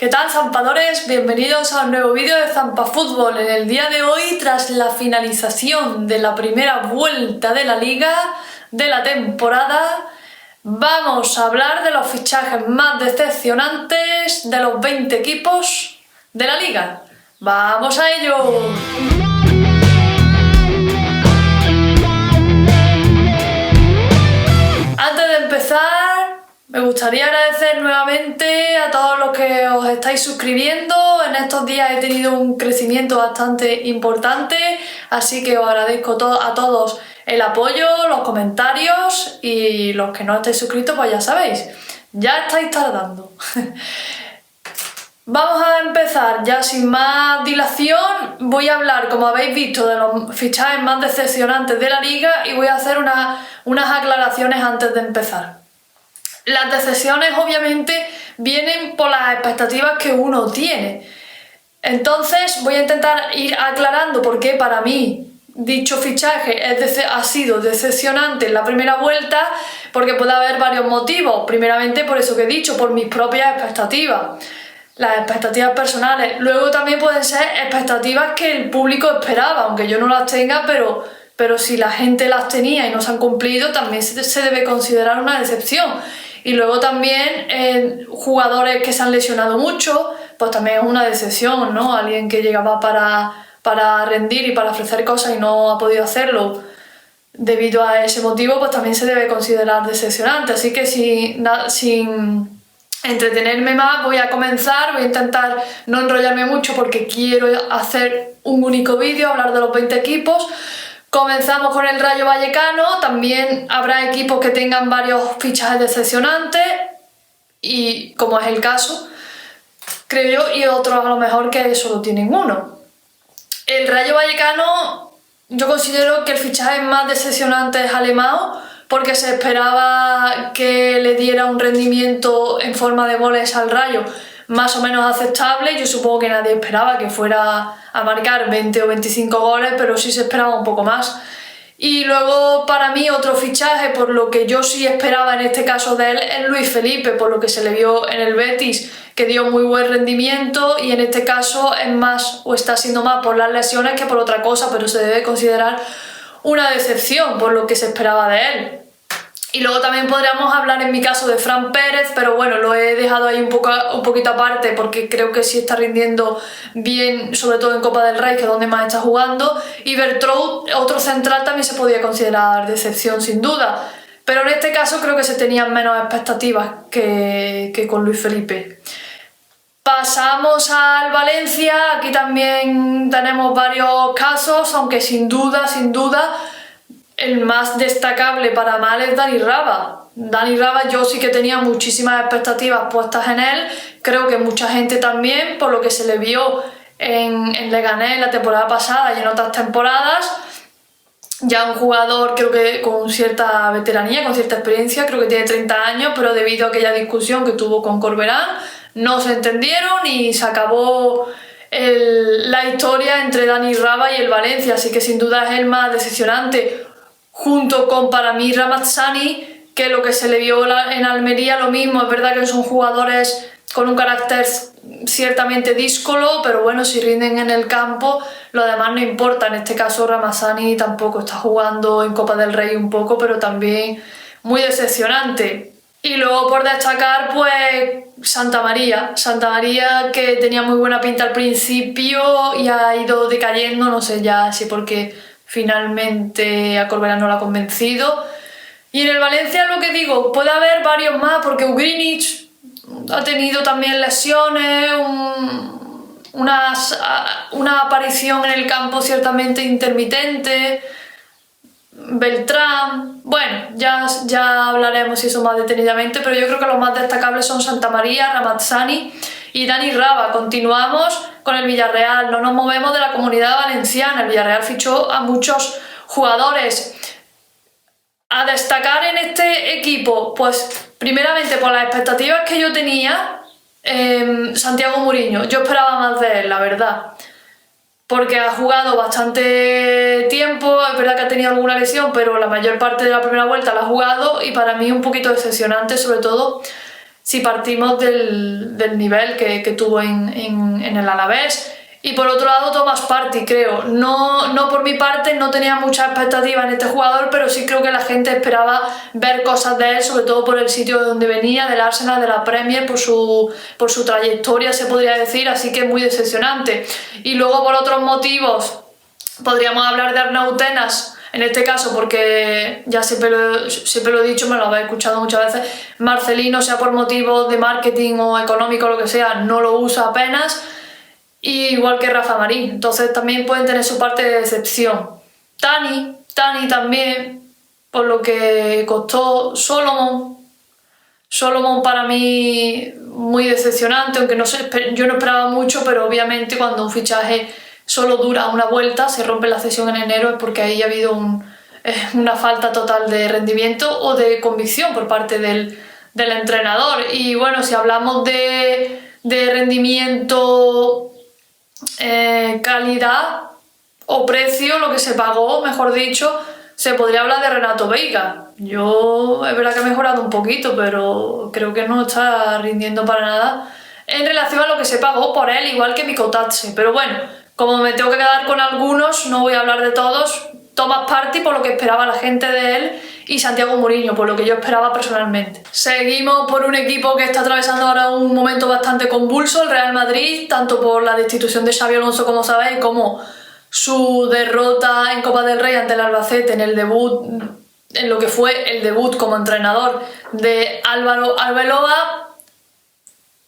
¿Qué tal, zampadores? Bienvenidos a un nuevo vídeo de Zampa Fútbol. En el día de hoy, tras la finalización de la primera vuelta de la liga de la temporada, vamos a hablar de los fichajes más decepcionantes de los 20 equipos de la liga. ¡Vamos a ello! Antes de empezar, me gustaría agradecer nuevamente a todos los que os estáis suscribiendo. En estos días he tenido un crecimiento bastante importante, así que os agradezco a todos el apoyo, los comentarios, y los que no estáis suscritos, pues ya sabéis, ya estáis tardando. Vamos a empezar ya sin más dilación. Voy a hablar, como habéis visto, de los fichajes más decepcionantes de la liga y voy a hacer unas aclaraciones antes de empezar. Las decepciones obviamente vienen por las expectativas que uno tiene. Entonces voy a intentar ir aclarando por qué para mí dicho fichaje ha sido decepcionante en la primera vuelta, porque puede haber varios motivos. Primeramente por eso que he dicho, por mis propias expectativas, las expectativas personales. Luego también pueden ser expectativas que el público esperaba, aunque yo no las tenga, pero si la gente las tenía y no se han cumplido, también se debe considerar una decepción. Y luego también jugadores que se han lesionado mucho, pues también es una decepción, ¿no? Alguien que llegaba para rendir y para ofrecer cosas y no ha podido hacerlo debido a ese motivo, pues también se debe considerar decepcionante. Así que sin entretenerme más, voy a comenzar. Voy a intentar no enrollarme mucho porque quiero hacer un único vídeo, hablar de los 20 equipos. Comenzamos con el Rayo Vallecano. También habrá equipos que tengan varios fichajes decepcionantes, y como es el caso, creo yo, y otros a lo mejor que solo tienen uno. El Rayo Vallecano, yo considero que el fichaje más decepcionante es Alemão, porque se esperaba que le diera un rendimiento en forma de goles al Rayo más o menos aceptable. Yo supongo que nadie esperaba que fuera a marcar 20 o 25 goles, pero sí se esperaba un poco más. Y luego, para mí, otro fichaje, por lo que yo sí esperaba en este caso de él, es Luis Felipe, por lo que se le vio en el Betis, que dio muy buen rendimiento, y en este caso es más, o está siendo más por las lesiones que por otra cosa, pero se debe considerar una decepción por lo que se esperaba de él. Y luego también podríamos hablar en mi caso de Fran Pérez, pero bueno, lo he dejado ahí un poquito aparte porque creo que sí está rindiendo bien, sobre todo en Copa del Rey, que es donde más está jugando. Y Bertraud, otro central, también se podía considerar decepción sin duda. Pero en este caso creo que se tenían menos expectativas que con Luis Felipe. Pasamos al Valencia. Aquí también tenemos varios casos, aunque sin duda, el más destacable para mal es Dani Raba. Dani Raba, yo sí que tenía muchísimas expectativas puestas en él, creo que mucha gente también, por lo que se le vio en Leganés la temporada pasada y en otras temporadas. Ya un jugador, creo que con cierta veteranía, con cierta experiencia, creo que tiene 30 años, pero debido a aquella discusión que tuvo con Corberán, no se entendieron y se acabó la historia entre Dani Raba y el Valencia, así que sin duda es el más decepcionante, junto con, para mí, Ramazzani, que lo que se le vio en Almería, lo mismo. Es verdad que son jugadores con un carácter ciertamente díscolo, pero bueno, si rinden en el campo, lo demás no importa. En este caso Ramazzani tampoco está jugando en Copa del Rey un poco, pero también muy decepcionante. Y luego, por destacar, pues Santamaría, que tenía muy buena pinta al principio y ha ido decayendo, no sé ya si porque finalmente a Corberán no lo ha convencido. Y en el Valencia, lo que digo, puede haber varios más, porque Ugrinic ha tenido también lesiones, una aparición en el campo ciertamente intermitente. Beltrán, bueno, ya hablaremos eso más detenidamente, pero yo creo que los más destacables son Santamaría, Ramazzani y Dani Raba. Continuamos con el Villarreal, no nos movemos de la Comunidad Valenciana. El Villarreal fichó a muchos jugadores. A destacar en este equipo, pues primeramente por las expectativas que yo tenía, Santiago Muriño. Yo esperaba más de él, la verdad, porque ha jugado bastante tiempo. Es verdad que ha tenido alguna lesión, pero la mayor parte de la primera vuelta la ha jugado, y para mí un poquito decepcionante, sobre todo si partimos del nivel que tuvo en el Alavés. Y por otro lado, Thomas Partey, creo. No por mi parte, no tenía muchas expectativas en este jugador, pero sí creo que la gente esperaba ver cosas de él, sobre todo por el sitio de donde venía, del Arsenal, de la Premier, por su trayectoria, se podría decir, así que muy decepcionante. Y luego por otros motivos, podríamos hablar de Arnau Tenas, en este caso, porque ya siempre lo he dicho, me lo habéis escuchado muchas veces, Marcelino, sea por motivos de marketing o económico o lo que sea, no lo usa apenas. Y igual que Rafa Marín, entonces también pueden tener su parte de decepción. Tani también, por lo que costó. Solomon para mí muy decepcionante, aunque yo no esperaba mucho, pero obviamente cuando un fichaje solo dura una vuelta, se rompe la cesión en enero, es porque ahí ha habido una falta total de rendimiento o de convicción por parte del entrenador. Y bueno, si hablamos de rendimiento, calidad o precio, lo que se pagó, mejor dicho, se podría hablar de Renato Veiga. Es verdad que ha mejorado un poquito, pero creo que no está rindiendo para nada en relación a lo que se pagó por él, igual que Mikotatse. Pero bueno, como me tengo que quedar con algunos, no voy a hablar de todos. Thomas Partey, por lo que esperaba la gente de él, y Santiago Mourinho, por lo que yo esperaba personalmente. Seguimos por un equipo que está atravesando ahora un momento bastante convulso, el Real Madrid, tanto por la destitución de Xabi Alonso, como sabéis, como su derrota en Copa del Rey ante el Albacete en lo que fue el debut como entrenador de Álvaro Arbeloa.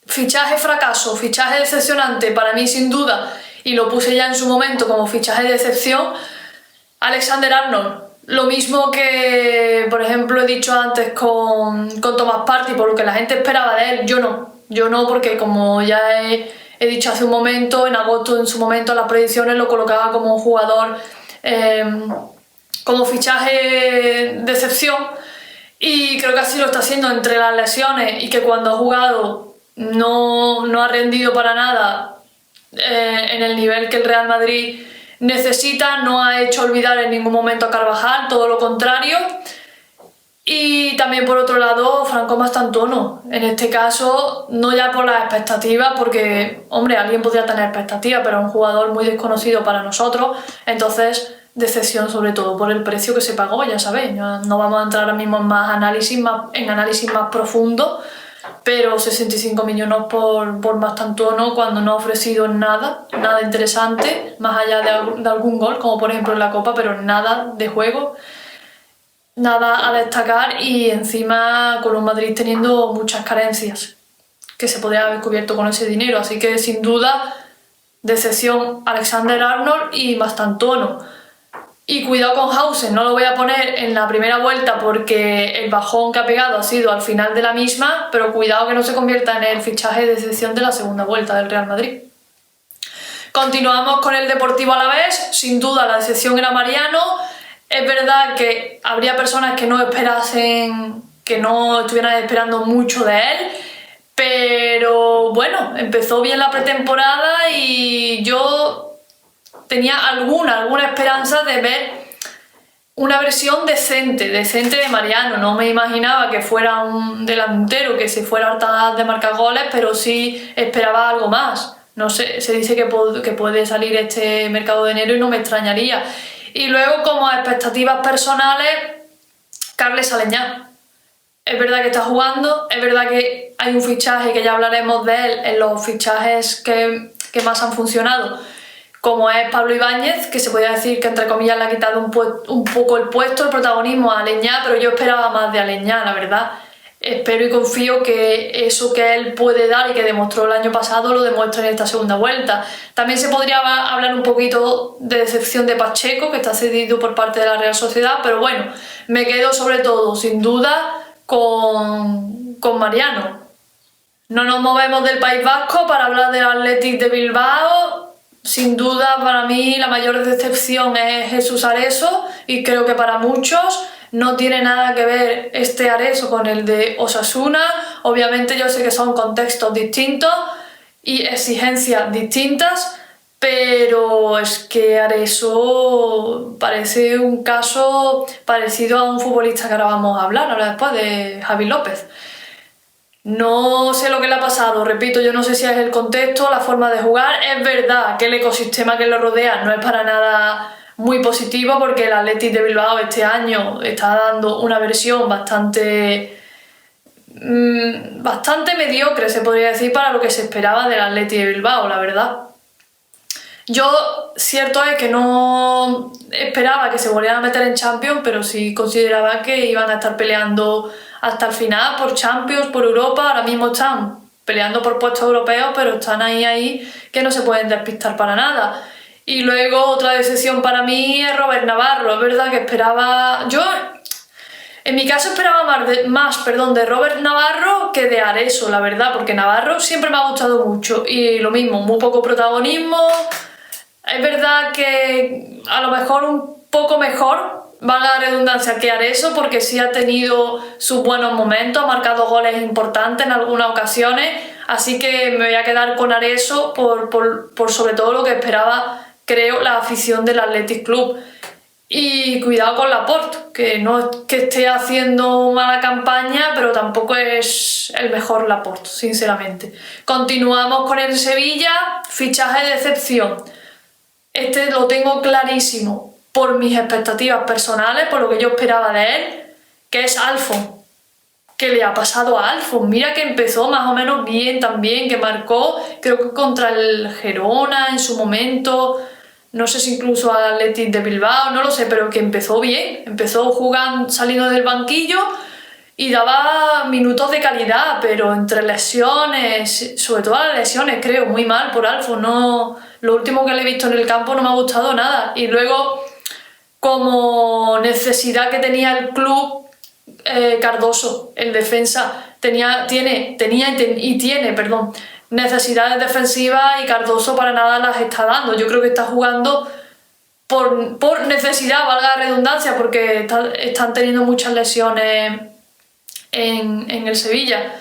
Fichaje fracaso, fichaje decepcionante, para mí sin duda, y lo puse ya en su momento como fichaje de decepción, Alexander-Arnold. Lo mismo que, por ejemplo, he dicho antes con Thomas Partey, por lo que la gente esperaba de él, yo no, porque como ya he dicho hace un momento, en agosto en su momento las predicciones lo colocaba como un jugador, como fichaje de excepción, y creo que así lo está haciendo entre las lesiones y que cuando ha jugado no ha rendido para nada en el nivel que el Real Madrid necesita. No ha hecho olvidar en ningún momento a Carvajal, todo lo contrario. Y también por otro lado, Franco Mastantuono, en este caso no ya por las expectativas, porque hombre, alguien podría tener expectativas, pero es un jugador muy desconocido para nosotros, entonces decepción sobre todo por el precio que se pagó, ya sabéis. No vamos a entrar ahora mismo en análisis más profundo, pero 65 millones por Mastantuono, cuando no ha ofrecido nada interesante, más allá de algún gol, como por ejemplo en la Copa, pero nada de juego, nada a destacar, y encima con un Madrid teniendo muchas carencias que se podría haber cubierto con ese dinero. Así que sin duda, decepción Alexander-Arnold y Mastantuono. Y cuidado con Hausen, no lo voy a poner en la primera vuelta porque el bajón que ha pegado ha sido al final de la misma, pero cuidado que no se convierta en el fichaje de decepción de la segunda vuelta del Real Madrid. Continuamos con el Deportivo Alavés. Sin duda la decepción era Mariano. Es verdad que habría personas que no estuvieran esperando mucho de él, pero bueno, empezó bien la pretemporada y yo tenía alguna esperanza de ver una versión decente de Mariano. No me imaginaba que fuera un delantero que se fuera harta de marcar goles, pero sí esperaba algo más. No sé, se dice que puede salir este mercado de enero y no me extrañaría. Y luego, como expectativas personales, Carles Aleñá. Es verdad que está jugando, es verdad que hay un fichaje que ya hablaremos de él en los fichajes que más han funcionado, como es Pablo Ibáñez, que se podría decir que entre comillas le ha quitado un poco el puesto, el protagonismo a Aleñá, pero yo esperaba más de Aleñá, la verdad. Espero y confío que eso que él puede dar y que demostró el año pasado lo demuestre en esta segunda vuelta. También se podría hablar un poquito de decepción de Pacheco, que está cedido por parte de la Real Sociedad, pero bueno, me quedo sobre todo, sin duda, con Mariano. No nos movemos del País Vasco para hablar del Athletic de Bilbao. Sin duda, para mí la mayor decepción es Jesús Areso, y creo que para muchos no tiene nada que ver este Areso con el de Osasuna. Obviamente yo sé que son contextos distintos y exigencias distintas, pero es que Areso parece un caso parecido a un futbolista que ahora vamos a hablar, ahora después, de Javi López. No sé lo que le ha pasado, repito, yo no sé si es el contexto, la forma de jugar. Es verdad que el ecosistema que lo rodea no es para nada muy positivo, porque el Athletic de Bilbao este año está dando una versión bastante mediocre, se podría decir, para lo que se esperaba del Athletic de Bilbao, la verdad. Yo, cierto es que no esperaba que se volvieran a meter en Champions, pero sí consideraba que iban a estar peleando hasta el final por Champions, por Europa. Ahora mismo están peleando por puestos europeos, pero están ahí que no se pueden despistar para nada. Y luego otra decepción para mí es Robert Navarro. Es verdad que esperaba... Yo, en mi caso, esperaba más de Robert Navarro que de Areso, la verdad, porque Navarro siempre me ha gustado mucho. Y lo mismo, muy poco protagonismo. Es verdad que a lo mejor un poco mejor, valga la redundancia, que Areso, porque sí ha tenido sus buenos momentos, ha marcado goles importantes en algunas ocasiones, así que me voy a quedar con Areso por sobre todo lo que esperaba, creo, la afición del Athletic Club. Y cuidado con Laporte, que no es que esté haciendo mala campaña, pero tampoco es el mejor Laporte, sinceramente. Continuamos con el Sevilla, fichaje de decepción. Este lo tengo clarísimo por mis expectativas personales, por lo que yo esperaba de él, que es Alphonse. ¿Qué le ha pasado a Alphonse? Mira que empezó más o menos bien también, que marcó, creo que contra el Girona en su momento, no sé si incluso al Athletic de Bilbao, no lo sé, pero que empezó bien, empezó jugando, saliendo del banquillo y daba minutos de calidad, pero entre lesiones, sobre todo las lesiones, creo, muy mal por Alphonse. No, lo último que le he visto en el campo no me ha gustado nada. Y luego, como necesidad que tenía el club, Cardoso, el defensa, tenía necesidades defensivas, y Cardoso para nada las está dando. Yo creo que está jugando por necesidad, valga la redundancia, porque están teniendo muchas lesiones en el Sevilla.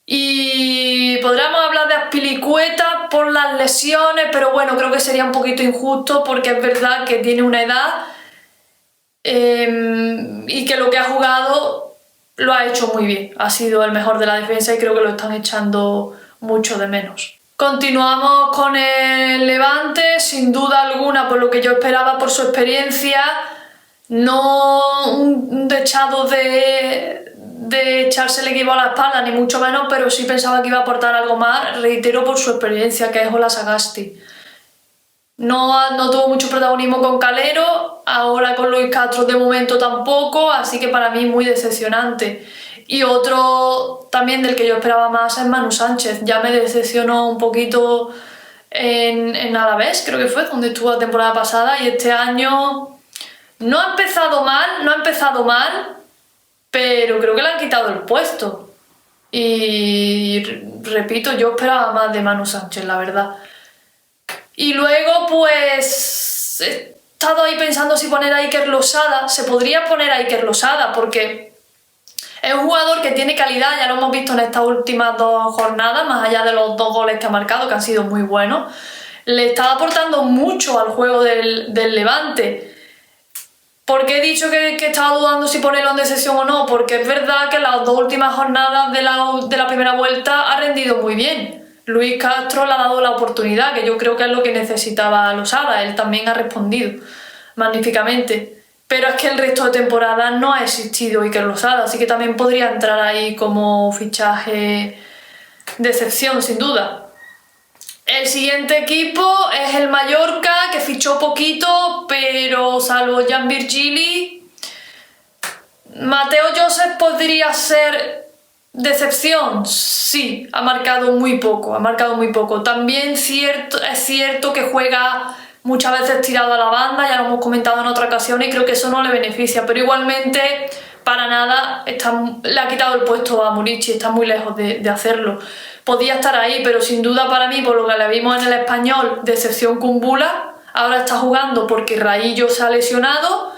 Y podríamos hablar de Azpilicueta por las lesiones, pero bueno, creo que sería un poquito injusto, porque es verdad que tiene una edad y que lo que ha jugado lo ha hecho muy bien. Ha sido el mejor de la defensa y creo que lo están echando mucho de menos. Continuamos con el Levante, sin duda alguna, por lo que yo esperaba, por su experiencia. No un dechado de echarse el equipo a la espalda, ni mucho menos, pero sí pensaba que iba a aportar algo más, reitero, por su experiencia, que es Ola Sagasti. No tuvo mucho protagonismo con Calero, ahora con Luis Castro de momento tampoco, así que para mí muy decepcionante. Y otro también del que yo esperaba más es Manu Sánchez. Ya me decepcionó un poquito en Alavés, creo que fue, donde estuvo la temporada pasada, y este año no ha empezado mal, pero creo que le han quitado el puesto. Y repito, yo esperaba más de Manu Sánchez, la verdad. Y luego, pues, he estado ahí pensando si poner a Iker Losada. Se podría poner a Iker Losada, porque es un jugador que tiene calidad, ya lo hemos visto en estas últimas 2 jornadas, más allá de los 2 goles que ha marcado, que han sido muy buenos. Le está aportando mucho al juego del Levante. ¿Por qué he dicho que estaba dudando si ponerlo en decepción o no? Porque es verdad que las 2 últimas jornadas de la primera vuelta ha rendido muy bien. Luis Castro le ha dado la oportunidad, que yo creo que es lo que necesitaba Losada. Él también ha respondido magníficamente. Pero es que el resto de temporada no ha existido Iker Losada, así que también podría entrar ahí como fichaje de excepción, sin duda. El siguiente equipo es el Mallorca, que fichó poquito, pero salvo Jan Virgili, Mateo Joseph podría ser decepción. Sí, ha marcado muy poco. También es cierto que juega muchas veces tirado a la banda, ya lo hemos comentado en otra ocasión, y creo que eso no le beneficia, pero igualmente para nada le ha quitado el puesto a Murici, está muy lejos de hacerlo. Podía estar ahí, pero sin duda para mí, por lo que le vimos en el Español, decepción Kumbula. Ahora está jugando porque Raillo se ha lesionado.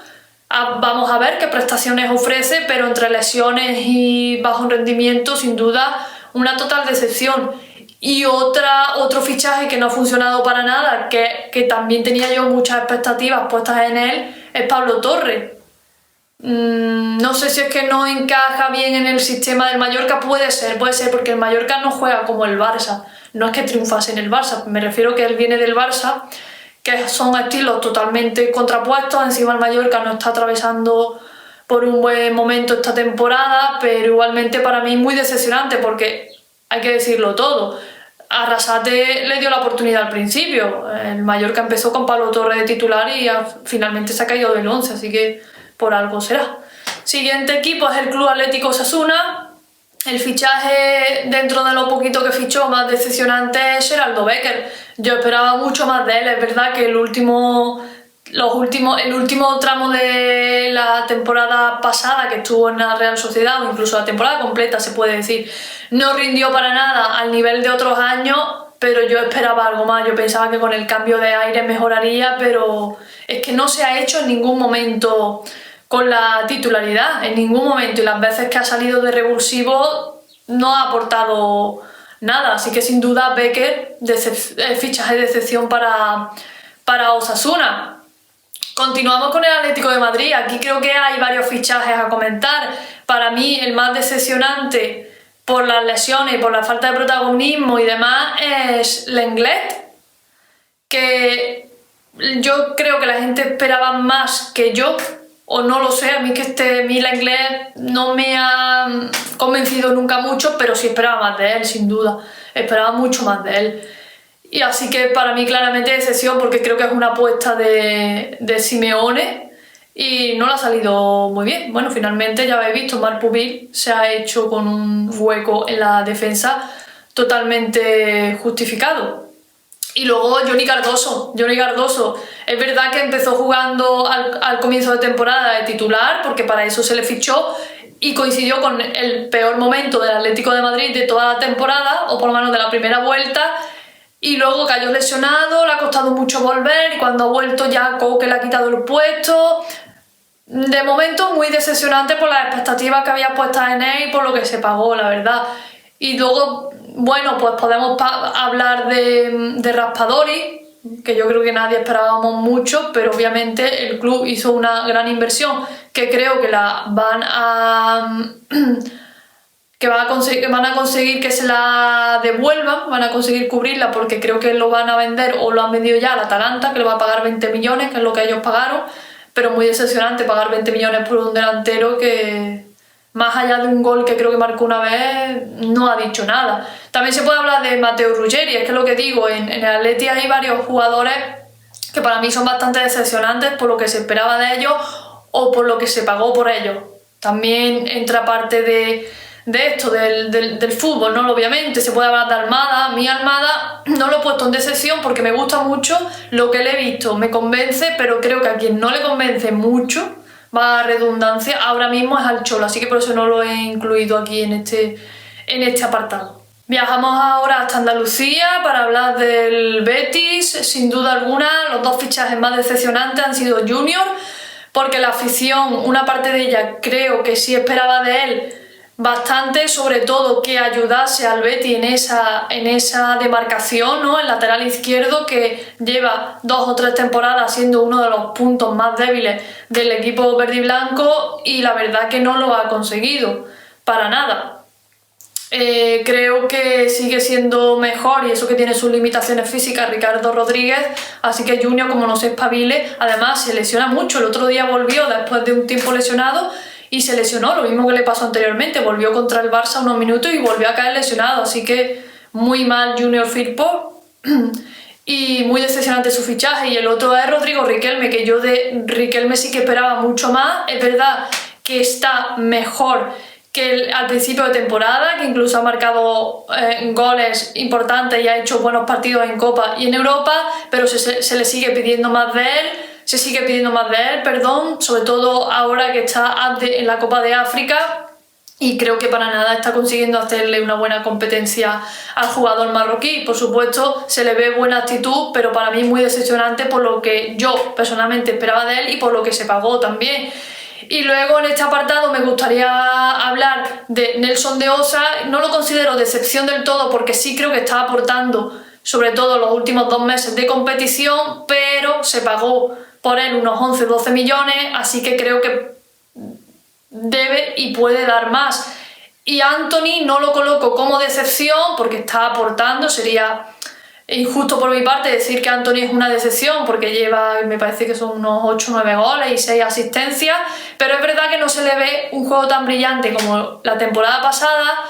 Vamos a ver qué prestaciones ofrece, pero entre lesiones y bajo rendimiento, sin duda, una total decepción. Y otro fichaje que no ha funcionado para nada, que también tenía yo muchas expectativas puestas en él, es Pablo Torre. No sé si es que no encaja bien en el sistema del Mallorca, puede ser porque el Mallorca no juega como el Barça, no es que triunfase en el Barça, me refiero que él viene del Barça, que son estilos totalmente contrapuestos. Encima el Mallorca no está atravesando por un buen momento esta temporada, pero igualmente para mí es muy decepcionante porque hay que decirlo todo. Arrasate le dio la oportunidad al principio, el Mallorca empezó con Pablo Torre de titular y finalmente se ha caído del 11, así que por algo será. Siguiente equipo es el Club Atlético Osasuna. El fichaje, dentro de lo poquito que fichó, más decepcionante es Geraldo Becker. Yo esperaba mucho más de él, es verdad que el último tramo de la temporada pasada que estuvo en la Real Sociedad, o incluso la temporada completa se puede decir, no rindió para nada al nivel de otros años, pero yo esperaba algo más. Yo pensaba que con el cambio de aire mejoraría, pero es que no se ha hecho en ningún momento con la titularidad, en ningún momento, y las veces que ha salido de revulsivo no ha aportado nada, así que sin duda Becker, fichaje de excepción para Osasuna. Continuamos con el Atlético de Madrid. Aquí creo que hay varios fichajes a comentar. Para mí el más decepcionante por las lesiones y por la falta de protagonismo y demás es Lenglet, que yo creo que la gente esperaba más que yo, o no lo sé, a mí que Lenglet no me ha convencido nunca mucho, pero sí esperaba más de él, sin duda, esperaba mucho más de él. Y así que para mí claramente decepción, porque creo que es una apuesta de Simeone y no le ha salido muy bien. Bueno, finalmente ya habéis visto, Marc Pubil se ha hecho con un hueco en la defensa totalmente justificado. Y luego Johnny Cardoso, es verdad que empezó jugando al comienzo de temporada de titular, porque para eso se le fichó, y coincidió con el peor momento del Atlético de Madrid de toda la temporada, o por lo menos de la primera vuelta, y luego cayó lesionado, le ha costado mucho volver, y cuando ha vuelto ya Coque le ha quitado el puesto. De momento muy decepcionante por las expectativas que había puestas en él y por lo que se pagó, la verdad. Y luego, bueno, pues podemos hablar de Raspadori, que yo creo que nadie esperábamos mucho, pero obviamente el club hizo una gran inversión que creo que van a conseguir que se la devuelvan, van a conseguir cubrirla, porque creo que lo van a vender o lo han vendido ya al Atalanta, que le va a pagar 20 millones, que es lo que ellos pagaron, pero muy decepcionante pagar 20 millones por un delantero que, más allá de un gol que creo que marcó una vez, no ha dicho nada. También se puede hablar de Matteo Ruggeri, es que lo que digo, en el Atleti hay varios jugadores que para mí son bastante decepcionantes por lo que se esperaba de ellos o por lo que se pagó por ellos. También entra parte de esto, del fútbol, ¿no? Obviamente se puede hablar de Almada. Mi Almada no lo he puesto en decepción porque me gusta mucho lo que le he visto, me convence, pero creo que a quien no le convence mucho, va a redundancia, ahora mismo es al Cholo, así que por eso no lo he incluido aquí en este apartado. Viajamos ahora hasta Andalucía para hablar del Betis. Sin duda alguna, los dos fichajes más decepcionantes han sido Junior, porque la afición, una parte de ella creo que sí esperaba de él bastante, sobre todo que ayudase al Betis en esa demarcación, ¿no? El lateral izquierdo, que lleva 2 o 3 temporadas siendo uno de los puntos más débiles del equipo verde y blanco, y la verdad que no lo ha conseguido para nada. Creo que sigue siendo mejor, y eso que tiene sus limitaciones físicas, Ricardo Rodríguez, así que Junior, como no se espabile, además se lesiona mucho. El otro día volvió después de un tiempo lesionado y se lesionó, lo mismo que le pasó anteriormente, volvió contra el Barça unos minutos y volvió a caer lesionado, así que muy mal Junior Firpo y muy decepcionante su fichaje. Y el otro es Rodrigo Riquelme, que yo de Riquelme sí que esperaba mucho más. Es verdad que está mejor que al principio de temporada, que incluso ha marcado goles importantes y ha hecho buenos partidos en Copa y en Europa, pero se le sigue pidiendo más de él. Sobre todo ahora que está en la Copa de África, y creo que para nada está consiguiendo hacerle una buena competencia al jugador marroquí. Por supuesto, se le ve buena actitud, pero para mí muy decepcionante por lo que yo personalmente esperaba de él y por lo que se pagó también. Y luego en este apartado me gustaría hablar de Nelson de Osa. No lo considero decepción del todo, porque sí creo que está aportando, sobre todo los últimos 2 meses de competición, pero se pagó por él unos 11-12 millones, así que creo que debe y puede dar más. Y Anthony no lo coloco como decepción porque está aportando, sería injusto por mi parte decir que Anthony es una decepción porque lleva, me parece que son unos 8 o 9 goles y 6 asistencias, pero es verdad que no se le ve un juego tan brillante como la temporada pasada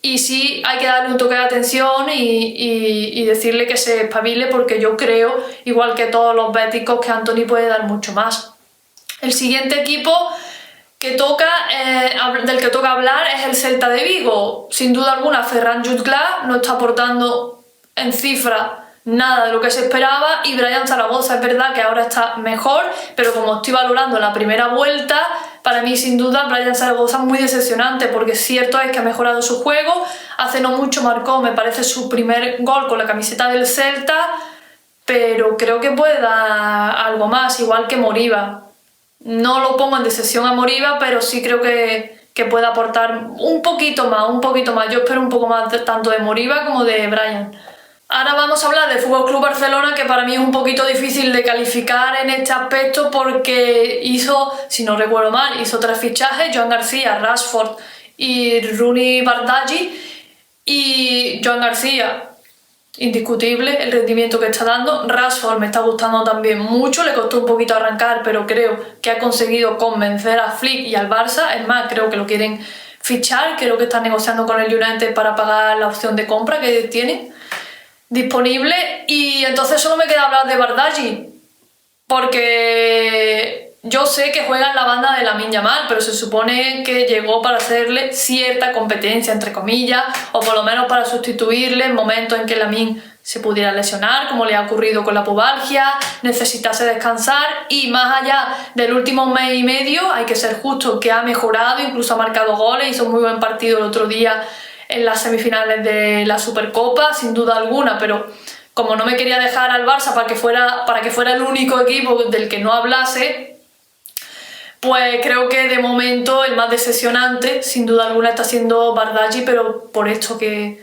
y sí hay que darle un toque de atención y decirle que se espabile porque yo creo, igual que todos los béticos, que Anthony puede dar mucho más. El siguiente equipo del que toca hablar es el Celta de Vigo. Sin duda alguna, Ferran Jutgla no está aportando en cifra nada de lo que se esperaba y Brian Zaragoza es verdad que ahora está mejor, pero como estoy valorando la primera vuelta, para mí sin duda Brian Zaragoza es muy decepcionante porque cierto es que ha mejorado su juego, hace no mucho marcó, me parece, su primer gol con la camiseta del Celta, pero creo que puede dar algo más, igual que Moriba. No lo pongo en decepción a Moriba, pero sí creo que puede aportar un poquito más, un poquito más. Yo espero un poco más tanto de Moriba como de Brian. Ahora vamos a hablar del FC Barcelona, que para mí es un poquito difícil de calificar en este aspecto porque hizo, si no recuerdo mal, hizo 3 fichajes, Joan García, Rashford y Rooney Bardghji, y Joan García, indiscutible el rendimiento que está dando. Rashford me está gustando también mucho, le costó un poquito arrancar, pero creo que ha conseguido convencer a Flick y al Barça, es más, creo que lo quieren fichar, creo que están negociando con el United para pagar la opción de compra que tienen disponible, y entonces solo me queda hablar de Bardghji, porque yo sé que juega en la banda de Lamine Yamal, pero se supone que llegó para hacerle cierta competencia, entre comillas, o por lo menos para sustituirle en momentos en que Lamine se pudiera lesionar, como le ha ocurrido con la pubalgia, necesitase descansar, y más allá del último mes y medio, hay que ser justo que ha mejorado, incluso ha marcado goles, hizo un muy buen partido el otro día en las semifinales de la Supercopa, sin duda alguna, pero como no me quería dejar al Barça para que fuera el único equipo del que no hablase, pues creo que de momento el más decepcionante, sin duda alguna, está siendo Bardghji, pero por esto que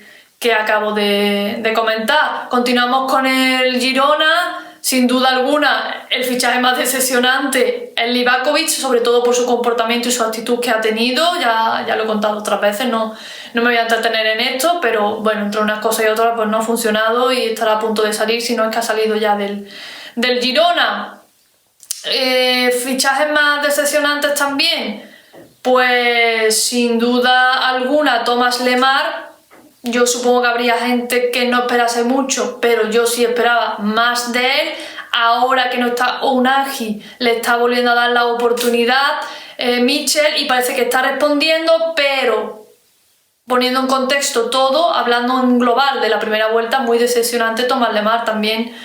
acabo de comentar. Continuamos con el Girona. Sin duda alguna, el fichaje más decepcionante es Livakovic, sobre todo por su comportamiento y su actitud que ha tenido. Ya lo he contado otras veces, no me voy a entretener en esto, pero bueno, entre unas cosas y otras pues no ha funcionado y estará a punto de salir, si no es que ha salido ya del Girona. Fichajes más decepcionantes también, pues sin duda alguna Thomas Lemar. Yo supongo que habría gente que no esperase mucho, pero yo sí esperaba más de él. Ahora que no está Unagi, le está volviendo a dar la oportunidad Mitchell y parece que está respondiendo, pero poniendo en contexto todo, hablando en global de la primera vuelta, muy decepcionante Thomas Lemar también,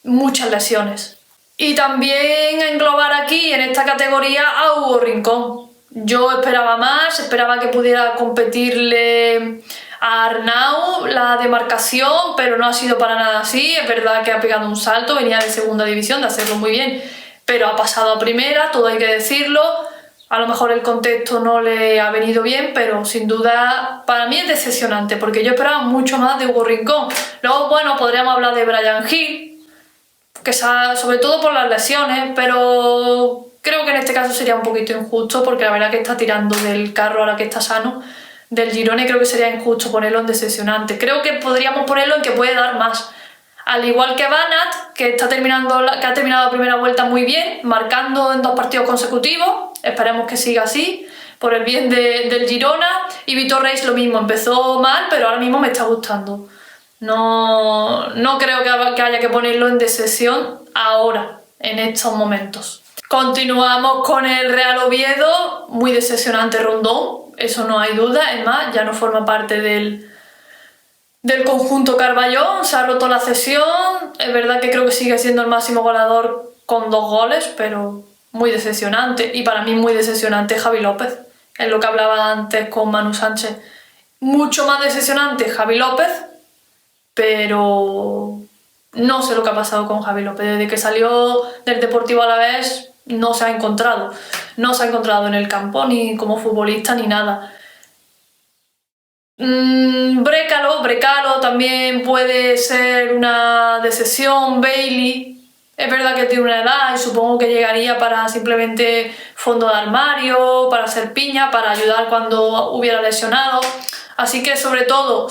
muchas lesiones. Y también englobar aquí en esta categoría a Hugo Rincón. Yo esperaba más, esperaba que pudiera competirle a Arnau la demarcación, pero no ha sido para nada así. Es verdad que ha pegado un salto, venía de segunda división, de hacerlo muy bien, pero ha pasado a primera, todo hay que decirlo. A lo mejor el contexto no le ha venido bien, pero sin duda para mí es decepcionante, porque yo esperaba mucho más de Hugo Rincón. Luego, bueno, podríamos hablar de Bryan Gil, que sobre todo por las lesiones, pero creo que en este caso sería un poquito injusto, porque la verdad que está tirando del carro ahora que está sano del Girona, y creo que sería injusto ponerlo en decepcionante. Creo que podríamos ponerlo en que puede dar más, al igual que Banat, que ha terminado la primera vuelta muy bien, marcando en 2 partidos consecutivos. Esperemos que siga así, por el bien del Girona. Y Vitor Reis lo mismo, empezó mal, pero ahora mismo me está gustando. No creo que haya que ponerlo en decepción ahora, en estos momentos. Continuamos con el Real Oviedo, muy decepcionante Rondón, eso no hay duda, es más, ya no forma parte del conjunto Carballón, se ha roto la cesión. Es verdad que creo que sigue siendo el máximo goleador con 2 goles, pero muy decepcionante, y para mí muy decepcionante Javi López, es lo que hablaba antes con Manu Sánchez. Mucho más decepcionante Javi López, pero no sé lo que ha pasado con Javi López. Desde que salió del Deportivo Alavés no se ha encontrado en el campo, ni como futbolista ni nada. Brecalo también puede ser una decepción. Bailey Es verdad que tiene una edad y supongo que llegaría para simplemente fondo de armario, para hacer piña, para ayudar cuando hubiera lesionado. Así que sobre todo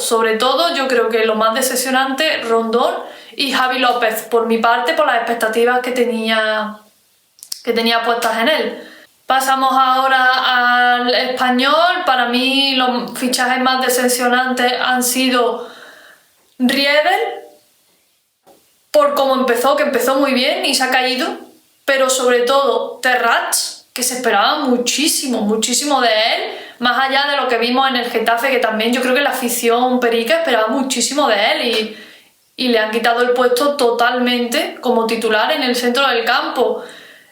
yo creo que lo más decepcionante, Rondón y Javi López, por mi parte, por las expectativas que tenía puestas en él. Pasamos ahora al Español. Para mí los fichajes más decepcionantes han sido Riedel, por cómo empezó, que empezó muy bien y se ha caído, pero sobre todo Terrats, que se esperaba muchísimo de él, más allá de lo que vimos en el Getafe, que también yo creo que la afición perica esperaba muchísimo de él y le han quitado el puesto totalmente como titular en el centro del campo.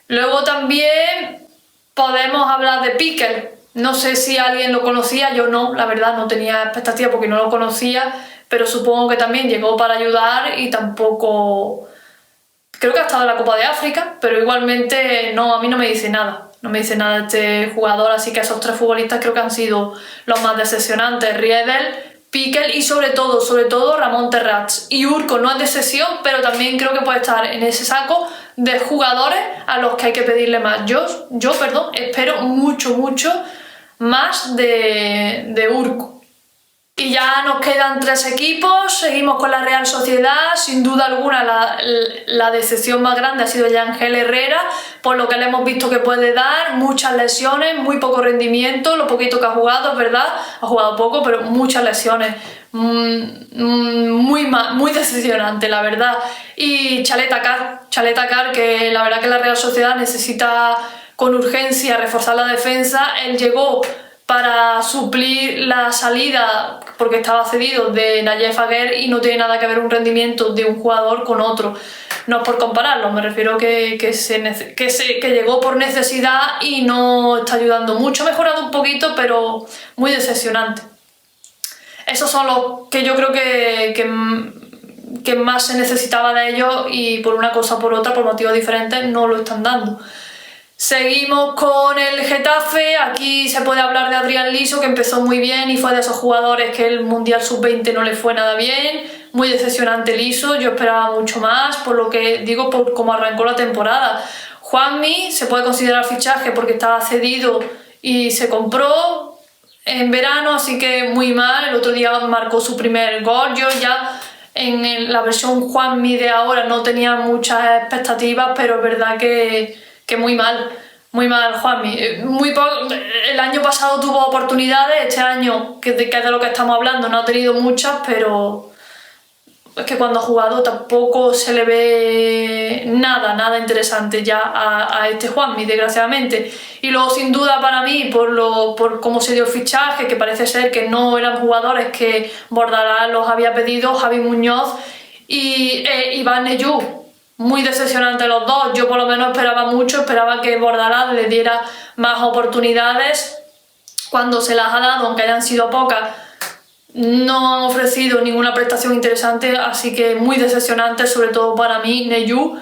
Luego también podemos hablar de Piquel. No sé si alguien lo conocía, yo no, la verdad no tenía expectativa porque no lo conocía, pero supongo que también llegó para ayudar y tampoco... Creo que ha estado en la Copa de África, pero igualmente no, a mí no me dice nada. No me dice nada este jugador, así que esos tres futbolistas creo que han sido los más decepcionantes. Riedel, Piquel y sobre todo Ramon Terrats. Y Urco no es de excepción, pero también creo que puede estar en ese saco de jugadores a los que hay que pedirle más. Yo espero mucho más de Urco. Y ya nos quedan 3 equipos, seguimos con la Real Sociedad. Sin duda alguna la decepción más grande ha sido Yangel Herrera, por lo que le hemos visto que puede dar, muchas lesiones, muy poco rendimiento, lo poquito que ha jugado, es verdad, ha jugado poco, pero muchas lesiones, muy decepcionante, la verdad. Y Chaleta Car, que la verdad que la Real Sociedad necesita con urgencia reforzar la defensa. Él llegó para suplir la salida, porque estaba cedido, de Nayef Aguer y no tiene nada que ver un rendimiento de un jugador con otro. No es por compararlo, me refiero que llegó por necesidad y no está ayudando mucho. Ha mejorado un poquito, pero muy decepcionante. Esos son los que yo creo que más se necesitaba de ellos y por una cosa o por otra, por motivos diferentes, no lo están dando. Seguimos con el Getafe. Aquí se puede hablar de Adrián Liso, que empezó muy bien y fue de esos jugadores que el Mundial Sub-20 no le fue nada bien. Muy decepcionante Liso, yo esperaba mucho más, por lo que digo, por cómo arrancó la temporada. Juanmi se puede considerar fichaje porque estaba cedido y se compró en verano, así que muy mal. El otro día marcó su primer gol. Yo ya en la versión Juanmi de ahora no tenía muchas expectativas, pero es verdad que muy mal Juanmi. El año pasado tuvo oportunidades, este año, que es de lo que estamos hablando, no ha tenido muchas, pero es que cuando ha jugado tampoco se le ve nada interesante ya a este Juanmi, desgraciadamente. Y luego, sin duda, para mí, por cómo se dio el fichaje, que parece ser que no eran jugadores que Bordalás los había pedido, Javi Muñoz y Iván Neyú. Muy decepcionante los dos. Yo por lo menos esperaba que Bordalás le diera más oportunidades. Cuando se las ha dado, aunque hayan sido pocas, no han ofrecido ninguna prestación interesante, así que muy decepcionante, sobre todo para mí, Neyú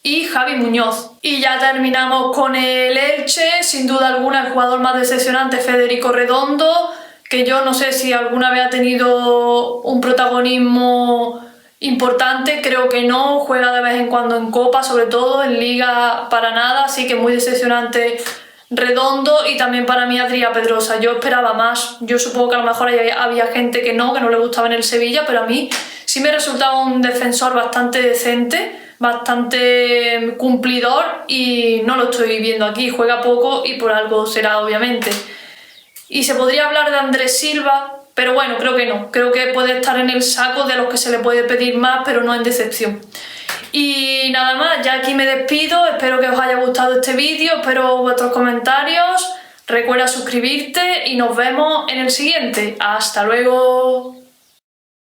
y Javi Muñoz. Y ya terminamos con el Elche. Sin duda alguna el jugador más decepcionante, Federico Redondo, que yo no sé si alguna vez ha tenido un protagonismo importante, creo que no, juega de vez en cuando en Copa, sobre todo en Liga para nada, así que muy decepcionante Redondo. Y también para mí Adrià Pedrosa, yo esperaba más. Yo supongo que a lo mejor había gente que no le gustaba en el Sevilla, pero a mí sí me resultaba un defensor bastante decente, bastante cumplidor, y no lo estoy viendo aquí. Juega poco y por algo será, obviamente. Y se podría hablar de Andrés Silva, pero bueno, creo que no. Creo que puede estar en el saco de los que se le puede pedir más, pero no en decepción. Y nada más, ya aquí me despido. Espero que os haya gustado este vídeo, espero vuestros comentarios. Recuerda suscribirte y nos vemos en el siguiente. ¡Hasta luego!